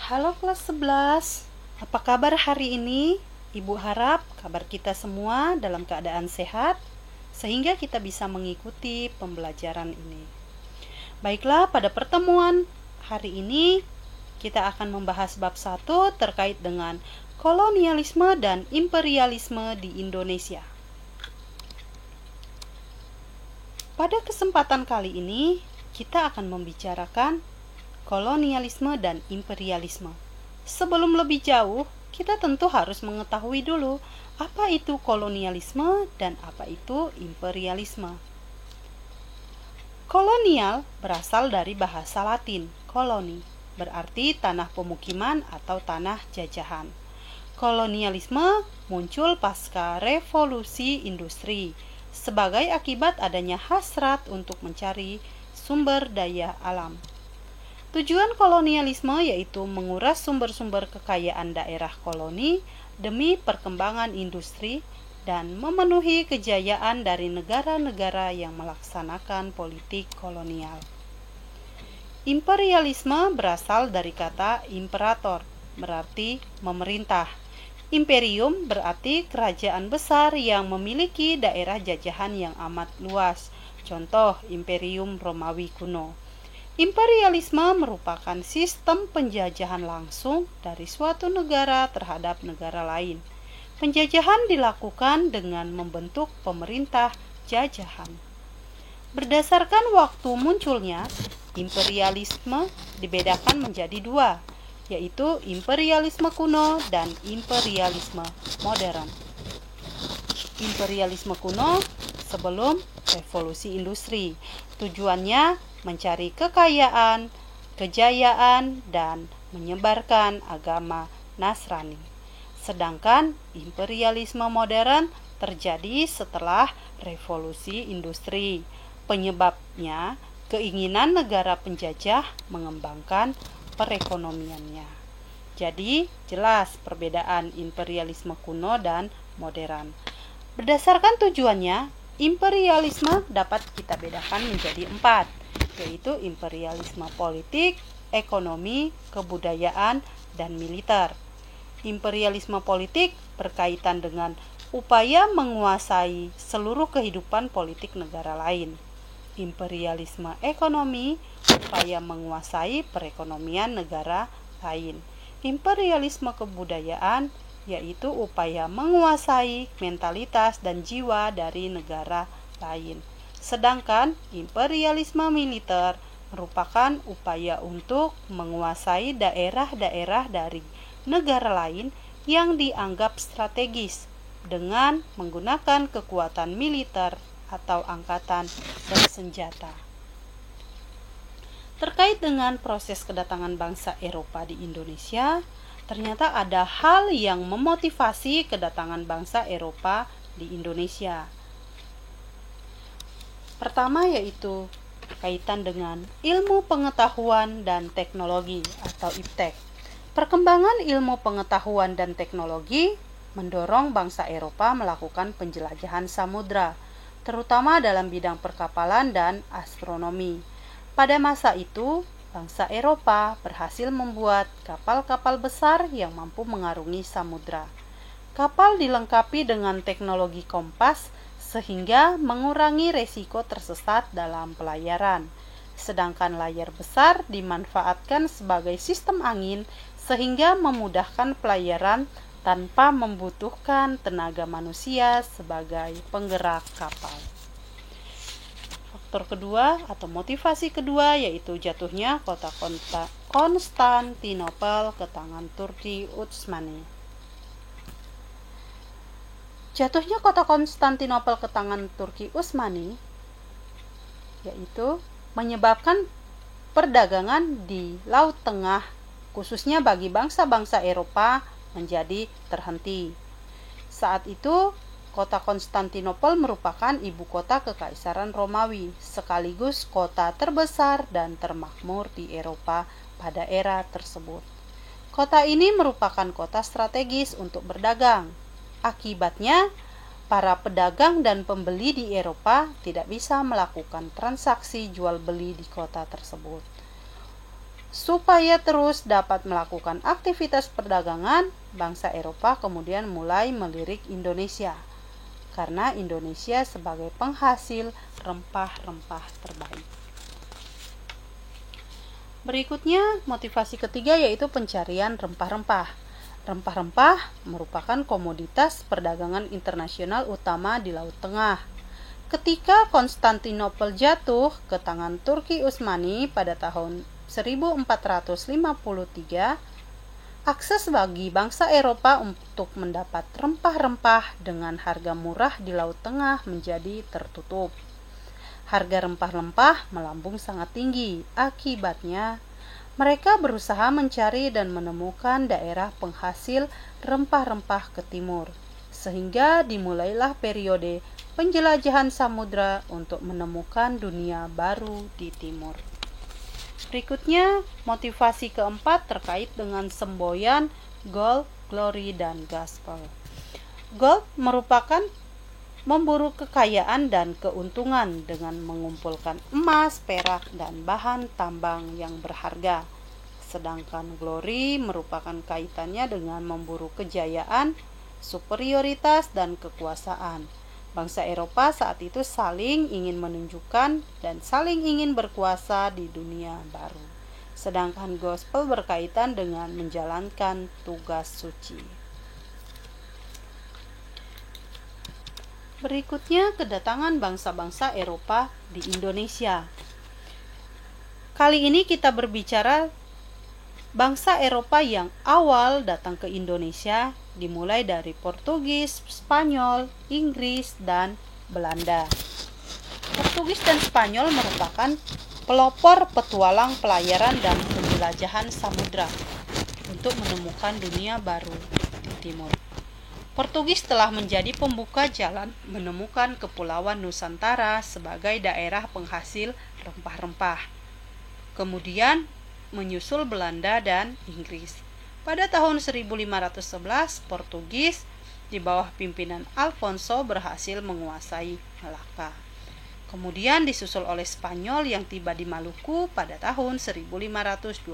Halo kelas 11, apa kabar hari ini? Ibu harap kabar kita semua dalam keadaan sehat, sehingga kita bisa mengikuti pembelajaran ini. Baiklah, pada pertemuan hari ini, kita akan membahas bab 1 terkait dengan kolonialisme dan imperialisme di Indonesia. Pada kesempatan kali ini, kita akan membicarakan kolonialisme dan imperialisme. Sebelum lebih jauh, kita tentu harus mengetahui dulu apa itu kolonialisme dan apa itu imperialisme. Kolonial berasal dari bahasa Latin, koloni, berarti tanah pemukiman atau tanah jajahan. Kolonialisme muncul pasca revolusi industri sebagai akibat adanya hasrat untuk mencari sumber daya alam. Tujuan kolonialisme yaitu menguras sumber-sumber kekayaan daerah koloni demi perkembangan industri dan memenuhi kejayaan dari negara-negara yang melaksanakan politik kolonial. Imperialisme berasal dari kata imperator, berarti memerintah. Imperium berarti kerajaan besar yang memiliki daerah jajahan yang amat luas. Contoh, Imperium Romawi kuno. Imperialisme merupakan sistem penjajahan langsung dari suatu negara terhadap negara lain. Penjajahan dilakukan dengan membentuk pemerintah jajahan. Berdasarkan waktu munculnya, imperialisme dibedakan menjadi dua, yaitu imperialisme kuno dan imperialisme modern. Imperialisme kuno sebelum revolusi industri. Tujuannya mencari kekayaan, kejayaan, dan menyebarkan agama Nasrani. Sedangkan imperialisme modern terjadi setelah revolusi industri. Penyebabnya keinginan negara penjajah mengembangkan perekonomiannya. Jadi, jelas perbedaan imperialisme kuno dan modern. Berdasarkan tujuannya, imperialisme dapat kita bedakan menjadi 4, yaitu imperialisme politik, ekonomi, kebudayaan, dan militer. Imperialisme politik berkaitan dengan upaya menguasai seluruh kehidupan politik negara lain. Imperialisme ekonomi, upaya menguasai perekonomian negara lain. Imperialisme kebudayaan, yaitu upaya menguasai mentalitas dan jiwa dari negara lain. Sedangkan imperialisme militer merupakan upaya untuk menguasai daerah-daerah dari negara lain yang dianggap strategis dengan menggunakan kekuatan militer atau angkatan bersenjata. Terkait dengan proses kedatangan bangsa Eropa di Indonesia, ternyata ada hal yang memotivasi kedatangan bangsa Eropa di Indonesia. Pertama yaitu kaitan dengan ilmu pengetahuan dan teknologi atau IPTEK. Perkembangan ilmu pengetahuan dan teknologi mendorong bangsa Eropa melakukan penjelajahan samudra, terutama dalam bidang perkapalan dan astronomi. Pada masa itu, bangsa Eropa berhasil membuat kapal-kapal besar yang mampu mengarungi samudra. Kapal dilengkapi dengan teknologi kompas sehingga mengurangi resiko tersesat dalam pelayaran. Sedangkan layar besar dimanfaatkan sebagai sistem angin sehingga memudahkan pelayaran tanpa membutuhkan tenaga manusia sebagai penggerak kapal. Faktor kedua atau motivasi kedua yaitu jatuhnya kota Konstantinopel ke tangan Turki Utsmani. Jatuhnya kota Konstantinopel ke tangan Turki Utsmani yaitu menyebabkan perdagangan di Laut Tengah khususnya bagi bangsa-bangsa Eropa menjadi terhenti. Saat itu, kota Konstantinopel merupakan ibu kota Kekaisaran Romawi, sekaligus kota terbesar dan termakmur di Eropa pada era tersebut. Kota ini merupakan kota strategis untuk berdagang. Akibatnya, para pedagang dan pembeli di Eropa tidak bisa melakukan transaksi jual beli di kota tersebut. Supaya terus dapat melakukan aktivitas perdagangan, bangsa Eropa kemudian mulai melirik Indonesia karena Indonesia sebagai penghasil rempah-rempah terbaik. Berikutnya, motivasi ketiga yaitu pencarian rempah-rempah. Rempah-rempah merupakan komoditas perdagangan internasional utama di Laut Tengah. Ketika Konstantinopel jatuh ke tangan Turki Utsmani pada tahun 1453, akses bagi bangsa Eropa untuk mendapat rempah-rempah dengan harga murah di Laut Tengah menjadi tertutup. Harga rempah-rempah melambung sangat tinggi. Akibatnya, mereka berusaha mencari dan menemukan daerah penghasil rempah-rempah ke timur, sehingga dimulailah periode penjelajahan samudra untuk menemukan dunia baru di timur. Berikutnya, motivasi keempat terkait dengan semboyan gold, glory, dan gospel. Gold merupakan memburu kekayaan dan keuntungan dengan mengumpulkan emas, perak, dan bahan tambang yang berharga. Sedangkan glory merupakan kaitannya dengan memburu kejayaan, superioritas, dan kekuasaan. Bangsa Eropa saat itu saling ingin menunjukkan dan saling ingin berkuasa di dunia baru. Sedangkan gospel berkaitan dengan menjalankan tugas suci. Berikutnya, kedatangan bangsa-bangsa Eropa di Indonesia. Kali ini kita berbicara bangsa Eropa yang awal datang ke Indonesia, dimulai dari Portugis, Spanyol, Inggris, dan Belanda. Portugis dan Spanyol merupakan pelopor petualang pelayaran dan penjelajahan samudra untuk menemukan dunia baru di timur. Portugis telah menjadi pembuka jalan menemukan Kepulauan Nusantara sebagai daerah penghasil rempah-rempah. Kemudian menyusul Belanda dan Inggris. Pada tahun 1511, Portugis di bawah pimpinan Alfonso berhasil menguasai Malaka. Kemudian disusul oleh Spanyol yang tiba di Maluku pada tahun 1521.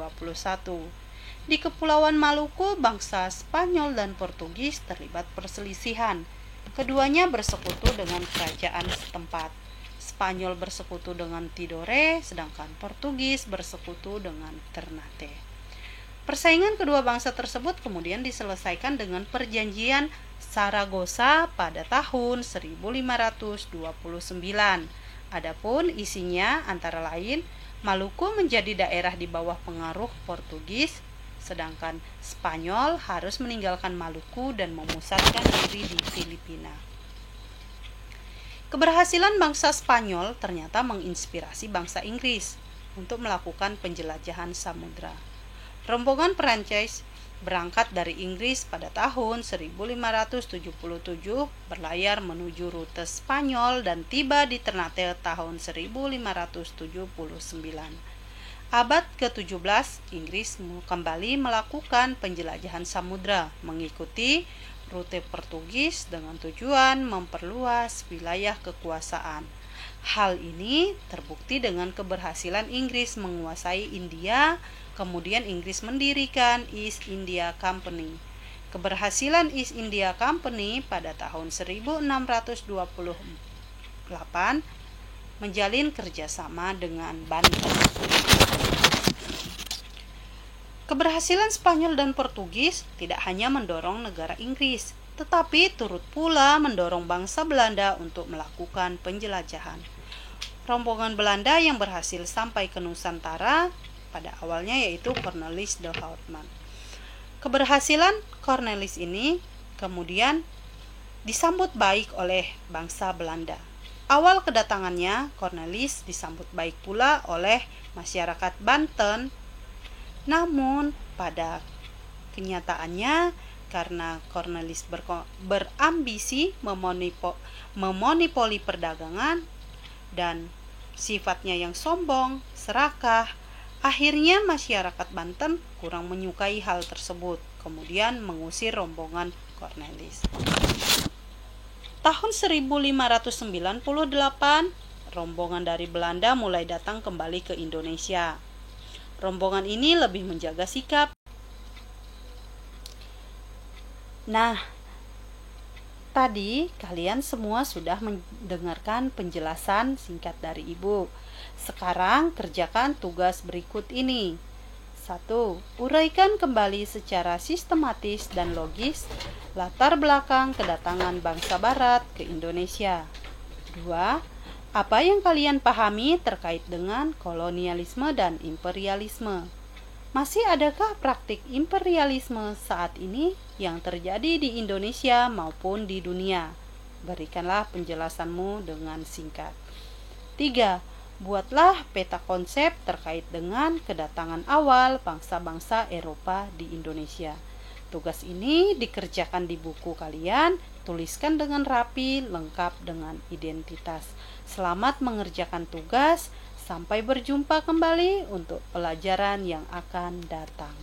Di Kepulauan Maluku, bangsa Spanyol dan Portugis terlibat perselisihan. Keduanya bersekutu dengan kerajaan setempat. Spanyol bersekutu dengan Tidore, sedangkan Portugis bersekutu dengan Ternate. Persaingan kedua bangsa tersebut kemudian diselesaikan dengan perjanjian Saragossa pada tahun 1529. Adapun isinya antara lain Maluku menjadi daerah di bawah pengaruh Portugis, sedangkan Spanyol harus meninggalkan Maluku dan memusatkan diri di Filipina. Keberhasilan bangsa Spanyol ternyata menginspirasi bangsa Inggris untuk melakukan penjelajahan samudra. Rombongan Perancis berangkat dari Inggris pada tahun 1577 berlayar menuju rute Spanyol dan tiba di Ternate tahun 1579. Abad ke-17, Inggris kembali melakukan penjelajahan samudra mengikuti rute Portugis dengan tujuan memperluas wilayah kekuasaan. Hal ini terbukti dengan keberhasilan Inggris menguasai India, kemudian Inggris mendirikan East India Company. Keberhasilan East India Company pada tahun 1628 menjalin kerjasama dengan Banten. Keberhasilan Spanyol dan Portugis tidak hanya mendorong negara Inggris, tetapi turut pula mendorong bangsa Belanda untuk melakukan penjelajahan. Rombongan Belanda yang berhasil sampai ke Nusantara pada awalnya yaitu Cornelis de Houtman. Keberhasilan Cornelis ini kemudian disambut baik oleh bangsa Belanda. Awal kedatangannya, Cornelis disambut baik pula oleh masyarakat Banten. Namun pada kenyataannya, karena Cornelis berambisi memonopoli perdagangan dan sifatnya yang sombong, serakah, akhirnya masyarakat Banten kurang menyukai hal tersebut, kemudian mengusir rombongan Cornelis. Tahun 1598, rombongan dari Belanda mulai datang kembali ke Indonesia. Rombongan ini lebih menjaga sikap. Nah, tadi kalian semua sudah mendengarkan penjelasan singkat dari Ibu. Sekarang kerjakan tugas berikut ini. 1. Uraikan kembali secara sistematis dan logis latar belakang kedatangan bangsa barat ke Indonesia. 2. Apa yang kalian pahami terkait dengan kolonialisme dan imperialisme? Masih adakah praktik imperialisme saat ini yang terjadi di Indonesia maupun di dunia? Berikanlah penjelasanmu dengan singkat. 3. Buatlah peta konsep terkait dengan kedatangan awal bangsa-bangsa Eropa di Indonesia. Tugas ini dikerjakan di buku kalian, tuliskan dengan rapi, lengkap dengan identitas. Selamat mengerjakan tugas. Sampai berjumpa kembali untuk pelajaran yang akan datang.